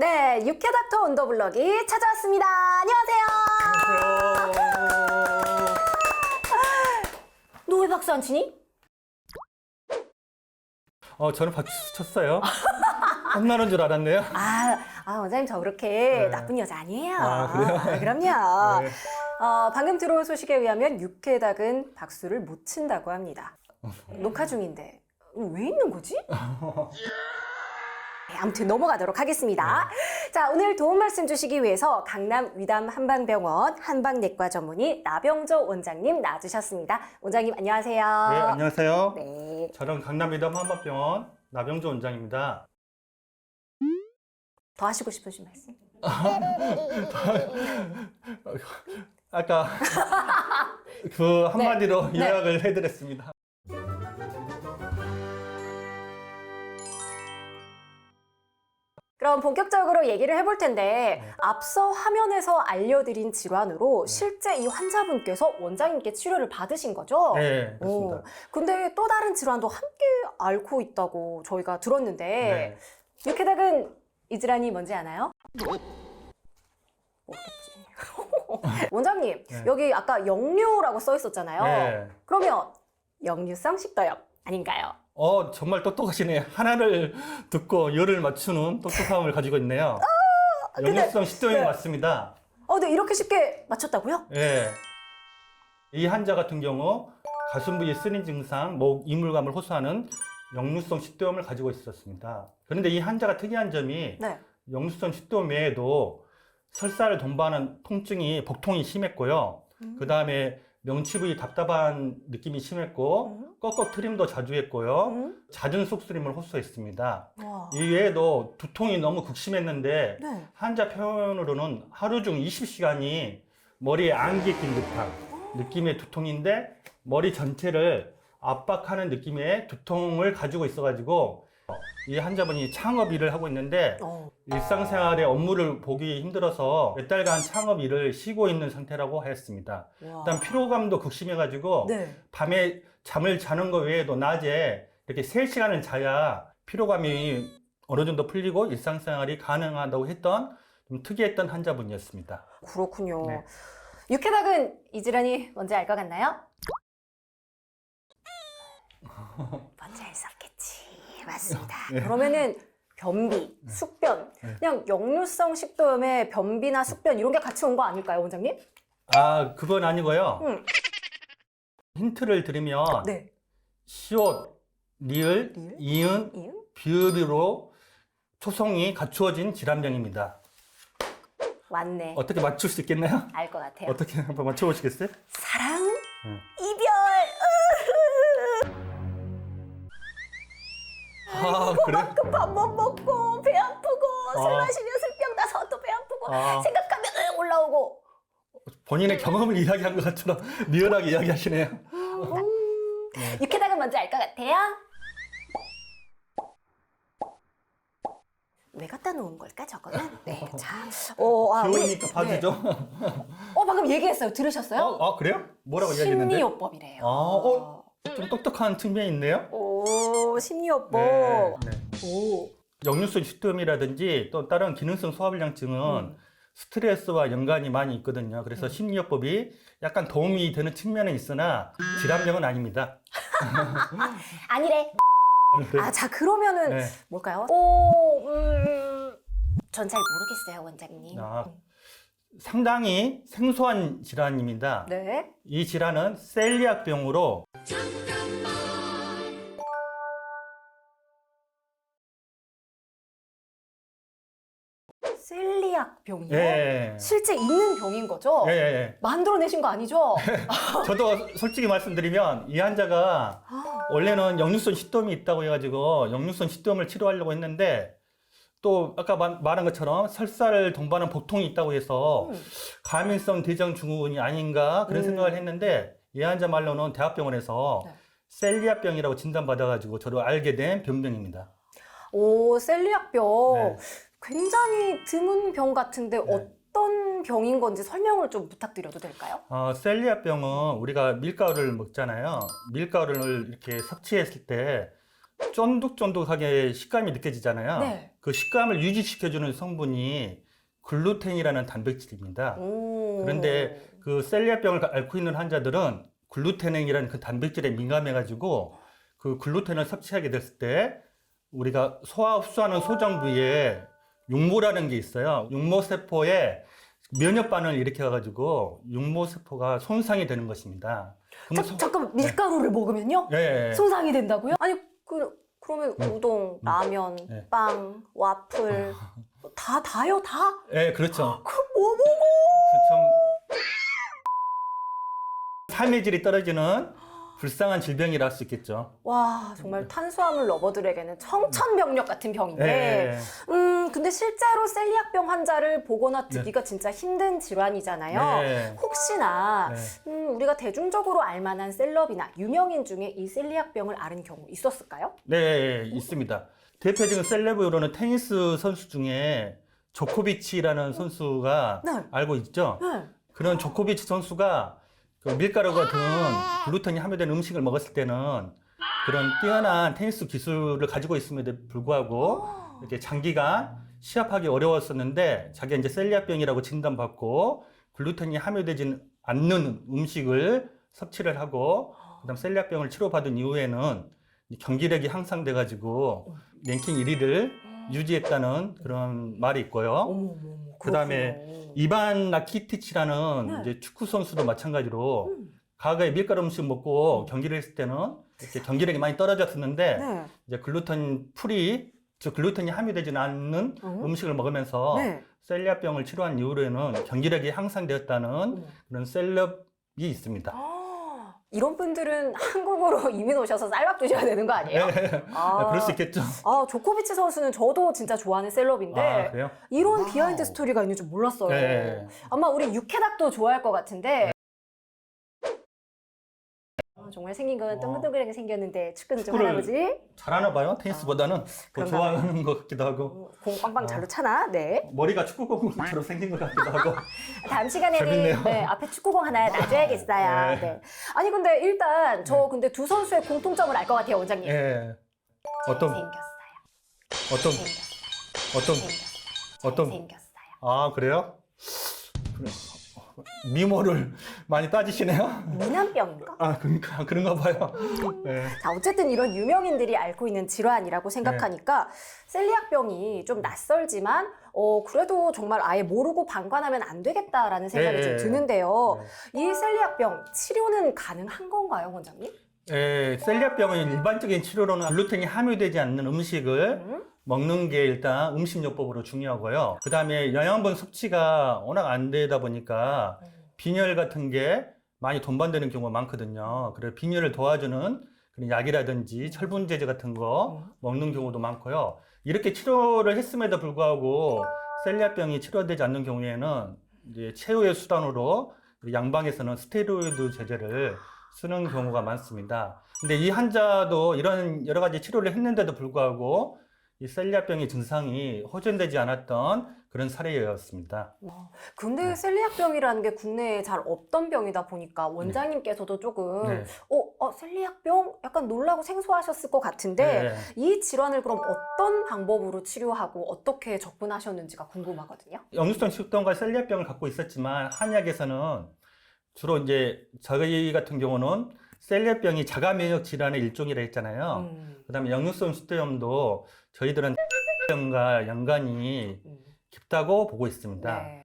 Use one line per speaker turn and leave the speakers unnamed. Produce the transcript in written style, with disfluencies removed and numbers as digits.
네, 육회닥터 온더블럭이 찾아왔습니다. 안녕하세요.
안녕하세요.
너 왜 박수 안 치니?
저는 박수 쳤어요. 혼나는 줄 알았네요.
원장님 저 그렇게
네.
나쁜 여자 아니에요.
그래요?
그럼요.
네.
방금 들어온 소식에 의하면 육회닭은 박수를 못 친다고 합니다. 녹화 중인데 왜 있는 거지? 아무튼 넘어가도록 하겠습니다. 자, 오늘 도움 말씀 주시기 위해서 강남 위담 한방병원 한방내과 전문의 나병조 원장님 나와주셨습니다. 원장님 안녕하세요.
네, 안녕하세요.
네.
저는 강남 위담 한방병원 나병조 원장입니다.
더 하시고 싶으신 말씀?
아까 그 한마디로
네.
요약을 해드렸습니다.
그럼 본격적으로 얘기를 해볼 텐데 앞서 화면에서 알려드린 질환으로 실제 이 환자분께서 원장님께 치료를 받으신 거죠?
네, 그렇습니다.
근데 또 다른 질환도 함께 앓고 있다고 저희가 들었는데
네.
육회닭은 이 질환이 뭔지 아나요? 모르겠지. 원장님,
네.
여기 아까 역류라고 써 있었잖아요.
네.
그러면 역류성 식도염 아닌가요?
정말 똑똑하시네요. 하나를 듣고 열을 맞추는 똑똑함을 가지고 있네요. 역류성 식도염이
네.
맞습니다.
네, 이렇게 쉽게 맞췄다고요?
네. 이 환자 같은 경우 가슴 부위 쓰림 증상, 목 이물감을 호소하는 역류성 식도염을 가지고 있었습니다. 그런데 이 환자가 특이한 점이
네.
역류성 식도염 외에도 설사를 동반하는 통증이 복통이 심했고요. 그 다음에 명치 부위 답답한 느낌이 심했고 꺽꺽 트림도 자주 했고요. 잦은 속쓰림을 호소했습니다.
와.
이 외에도 두통이 너무 극심했는데
네.
환자 표현으로는 하루 중 20시간이 머리에 안개 낀 듯한 느낌의 두통인데 머리 전체를 압박하는 느낌의 두통을 가지고 있어가지고 이 환자분이 창업 일을 하고 있는데 일상생활의 업무를 보기 힘들어서 몇 달간 창업 일을 쉬고 있는 상태라고 했습니다.
와.
일단 피로감도 극심해가지고
네.
밤에 잠을 자는 것 외에도 낮에 이렇게 3시간을 자야 피로감이 어느 정도 풀리고 일상생활이 가능하다고 했던 좀 특이했던 환자분이었습니다.
그렇군요.
네.
육회닭은 이 질환이 뭔지 알 것 같나요? 뭔지 알 수 없겠지. 맞습니다.
네.
그러면은 변비, 숙변,
네.
그냥 역류성 식도염에 변비나 숙변 이런 게 같이 온 거 아닐까요, 원장님?
그건 아니고요. 힌트를 드리면
네.
시옷, 리을,
리을?
이은,
이응?
비읍으로 초성이 갖추어진 질환명입니다.
왔네.
어떻게 맞출 수 있겠나요?
알 것 같아요.
어떻게 한번 맞춰보시겠어요?
사랑,
응.
이별.
그래?
밥 못 먹고 배 아프고 술 마시면 술병 나서 또 배 아프고 생각하면 올라오고.
본인의 경험을 이야기한 것 것처럼 리얼하게 이야기하시네요.
육회닭은 뭔지 알 것 같아요? 왜 갖다 놓은 걸까 저거는? 네, 자,
귀여우니까 봐주죠.
방금 얘기했어요. 들으셨어요?
그래요? 뭐라고 이야기했는데?
심리요법이래요.
좀 똑똑한 측면이 있네요.
심리요법.
네, 네.
오,
역류성 식도염이라든지 또 다른 기능성 소화불량증은 스트레스와 연관이 많이 있거든요. 그래서 심리요법이 약간 도움이 되는 측면은 있으나 질환명은 아닙니다.
아니래.
네.
자 그러면은
네.
뭘까요? 전 잘 모르겠어요, 원장님.
상당히 생소한 질환입니다.
네.
이 질환은 셀리악병으로
셀리악 병이요?
예.
실제 있는 병인 거죠?
예.
만들어내신 거 아니죠?
저도 솔직히 말씀드리면 이 환자가 원래는 역류성 식도염이 있다고 해가지고 역류성 식도염을 치료하려고 했는데 또 아까 말한 것처럼 설사를 동반한 복통이 있다고 해서 감염성 대장증후군이 아닌가 그런 생각을 했는데 이 환자 말로는 대학병원에서
네.
셀리악병이라고 진단받아가지고 저도 알게 된 병명입니다.
셀리악병.
네.
굉장히 드문 병 같은데 어떤 병인 건지 설명을 좀 부탁드려도 될까요?
셀리악병은 우리가 밀가루를 먹잖아요. 밀가루를 이렇게 섭취했을 때 쫀득쫀득하게 식감이 느껴지잖아요.
네.
그 식감을 유지시켜주는 성분이 글루텐이라는 단백질입니다. 그런데 그 셀리아병을 앓고 있는 환자들은 글루테닌이라는 그 단백질에 민감해가지고 그 글루텐을 섭취하게 됐을 때 우리가 소화 흡수하는 소장 부위에 육모라는 게 있어요. 육모세포에 면역 반응을 일으켜가지고 육모세포가 손상이 되는 것입니다.
잠깐 밀가루를 먹으면요?
예, 예.
손상이 된다고요? 아니 그러면 우동, 라면,
네.
빵, 와플 다요 다?
예, 그렇죠.
그럼 뭐 먹어?
참 삶의 질이 떨어지는 불쌍한 질병이라 할 수 있겠죠.
와 정말 탄수화물 러버들에게는 청천벽력 같은 병인데
예,
근데 실제로 셀리악병 환자를 보거나 듣기가 진짜 힘든 질환이잖아요.
네.
혹시나
네.
우리가 대중적으로 알만한 셀럽이나 유명인 중에 이 셀리악병을 앓은 경우 있었을까요?
네, 있습니다. 대표적인 셀레브로는 테니스 선수 중에 조코비치라는 선수가
네.
알고 있죠.
네.
그런 조코비치 선수가 그 밀가루 같은 글루텐이 함유된 음식을 먹었을 때는 그런 뛰어난 테니스 기술을 가지고 있음에도 불구하고 이렇게 장기간 시합하기 어려웠었는데 자기가 이제 셀리아병이라고 진단받고 글루텐이 함유되지 않는 음식을 섭취를 하고 그다음 셀리아병을 치료받은 이후에는 경기력이 향상돼가지고 랭킹 1위를 유지했다는 그런 말이 있고요.
어머,
그다음에
그렇군요.
이반 라키티치라는
네.
이제 축구 선수도 마찬가지로 과거에 밀가루 음식 먹고 경기를 했을 때는 이렇게 경기력이 많이 떨어졌었는데
네.
이제 글루텐 프리, 즉 글루텐이 함유되지 않는 음식을 먹으면서
네.
셀리아병을 치료한 이후로는 경기력이 향상되었다는 그런 셀럽이 있습니다.
이런 분들은 한국으로 이민 오셔서 쌀밥 드셔야 되는 거 아니에요?
그럴 수 있겠죠.
조코비치 선수는 저도 진짜 좋아하는 셀럽인데
아, 그래요?
이런 비하인드 스토리가 있는 줄 몰랐어요.
네.
아마 우리 육회닭도 좋아할 것 같은데 정말 생긴 건 둥글둥글하게 생겼는데 축구는 좀
축구를
할아버지
잘하나 봐요. 테니스보다는 더
그런가
좋아하는 것 같기도 하고
공 빵빵 잘로 차나? 네.
머리가 축구공처럼 생긴 것 같기도 하고.
다음 시간에는
재밌네요.
네, 앞에 축구공 하나 놔줘야겠어요.
네.
네. 아니 근데 일단 저 근데 두 선수의 공통점을 알 것 같아요, 원장님.
예. 어떤
생겼어요.
어떤 어떤
생겼어요.
아, 그래요? 그래. 미모를 많이 따지시네요.
미남병인가?
아, 그러니까 그런가 봐요. 네.
자, 어쨌든 이런 유명인들이 앓고 있는 질환이라고 생각하니까 셀리악병이 좀 낯설지만 그래도 정말 아예 모르고 방관하면 안 되겠다라는 생각이
네.
좀 드는데요. 이 셀리악병 치료는 가능한 건가요, 원장님?
예, 셀리아병은 일반적인 치료로는 글루텐이 함유되지 않는 음식을 먹는 게 일단 음식요법으로 중요하고요. 그 다음에 영양분 섭취가 워낙 안 되다 보니까 빈혈 같은 게 많이 동반되는 경우가 많거든요. 그래서 빈혈을 도와주는 그런 약이라든지 철분제제 같은 거 먹는 경우도 많고요. 이렇게 치료를 했음에도 불구하고 셀리아병이 치료되지 않는 경우에는 이제 최후의 수단으로 양방에서는 스테로이드 제제를 쓰는 경우가 많습니다. 근데 이 환자도 이런 여러 가지 치료를 했는데도 불구하고 이 셀리아병의 증상이 호전되지 않았던 그런 사례였습니다.
근데 셀리악병이라는 게 국내에 잘 없던 병이다 보니까 원장님께서도 조금
네.
셀리악병? 약간 놀라고 생소하셨을 것 같은데
네.
이 질환을 그럼 어떤 방법으로 치료하고 어떻게 접근하셨는지가 궁금하거든요.
역류성 식도염과 셀리아병을 갖고 있었지만 한약에서는 주로 이제 저희 같은 경우는 셀리아병이 자가 면역 질환의 일종이라 했잖아요. 그다음에 역류성 식도염도 저희들은 병과 연관이 깊다고 보고 있습니다.
네.